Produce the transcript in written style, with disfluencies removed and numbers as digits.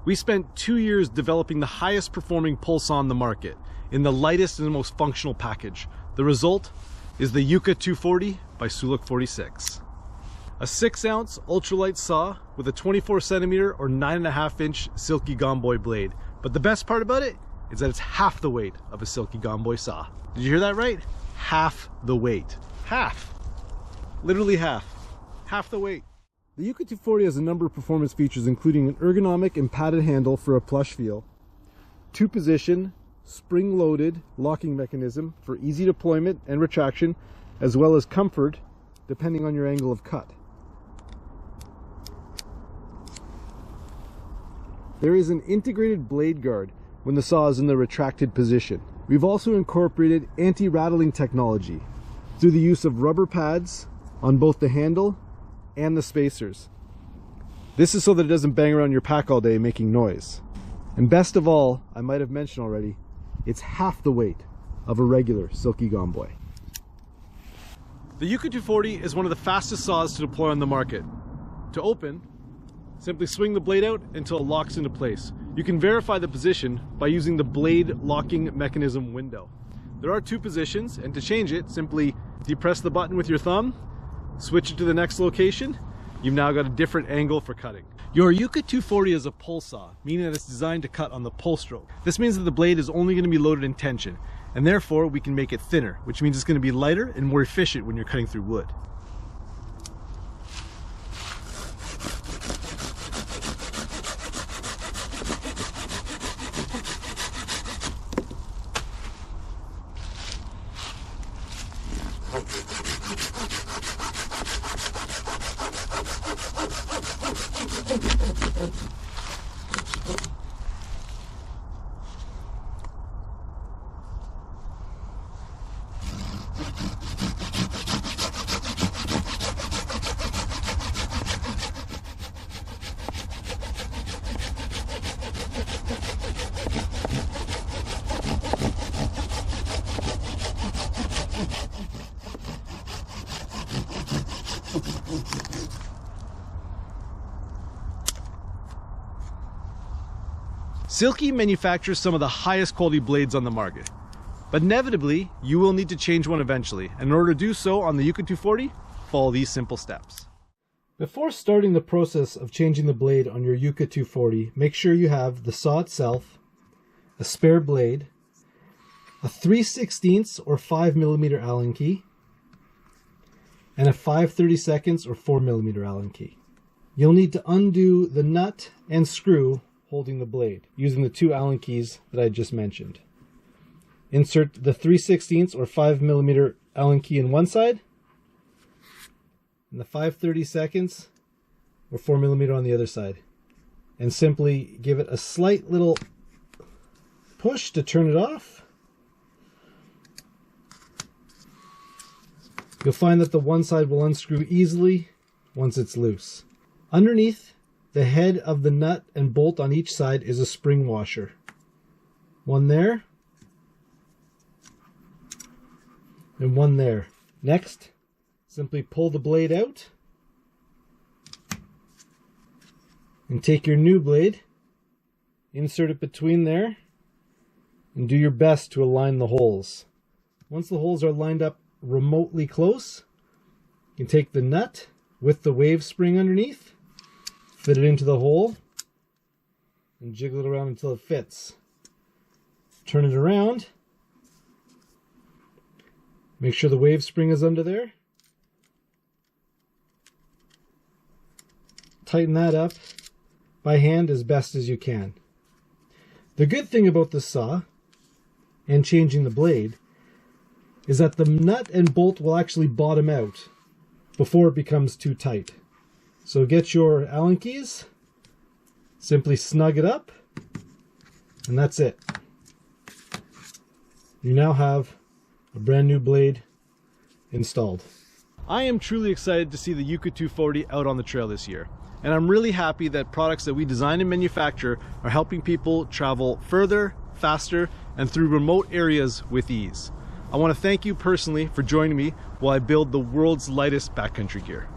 We spent 2 years developing the highest performing pole saw on the market in the lightest and the most functional package. The result is the Yuka 240 by Suluk 46. A 6-ounce ultralight saw with a 24 centimeter or 9.5 inch Silky Gomboy blade. But the best part about it is that it's half the weight of a Silky Gomboy saw. Did you hear that right? Half the weight. Half. Literally half. Half the weight. The Yuka 240 has a number of performance features, including an ergonomic and padded handle for a plush feel, 2-position, spring-loaded locking mechanism for easy deployment and retraction, as well as comfort depending on your angle of cut. There is an integrated blade guard when the saw is in the retracted position. We've also incorporated anti-rattling technology through the use of rubber pads on both the handle and the spacers. This is so that it doesn't bang around your pack all day making noise. And best of all, I might have mentioned already, it's half the weight of a regular Silky Gomboy. The Yuka 240 is one of the fastest saws to deploy on the market. To open, simply swing the blade out until it locks into place. You can verify the position by using the blade locking mechanism window. There are 2 positions, and to change it, simply depress the button with your thumb, switch it to the next location. You've now got a different angle for cutting. Your Yuka 240 is a pole saw, meaning that it's designed to cut on the pole stroke. This means that the blade is only going to be loaded in tension, and therefore we can make it thinner, which means it's going to be lighter and more efficient when you're cutting through wood. Silky manufactures some of the highest quality blades on the market, but inevitably you will need to change one eventually, and in order to do so on the Yuka 240, follow these simple steps. Before starting the process of changing the blade on your Yuka 240, make sure you have the saw itself, a spare blade, a 3/16 or 5mm Allen key, and a 5/32 or 4mm Allen key. You'll need to undo the nut and screw holding the blade using the 2 Allen keys that I just mentioned. Insert the 3/16 or 5mm Allen key in one side and the 5/32 or 4mm on the other side, and simply give it a slight little push to turn it off. You'll find that the one side will unscrew easily once it's loose. Underneath the head of the nut and bolt on each side is a spring washer. One there, and one there. Next, simply pull the blade out and take your new blade, insert it between there, and do your best to align the holes. Once the holes are lined up remotely close, you can take the nut with the wave spring underneath, fit it into the hole, and jiggle it around until it fits. Turn it around. Make sure the wave spring is under there. Tighten that up by hand as best as you can. The good thing about this saw and changing the blade is that the nut and bolt will actually bottom out before it becomes too tight. So get your Allen keys, simply snug it up, and that's it. You now have a brand new blade installed. I am truly excited to see the Yuka 240 out on the trail this year, and I'm really happy that products that we design and manufacture are helping people travel further, faster, and through remote areas with ease. I want to thank you personally for joining me while I build the world's lightest backcountry gear.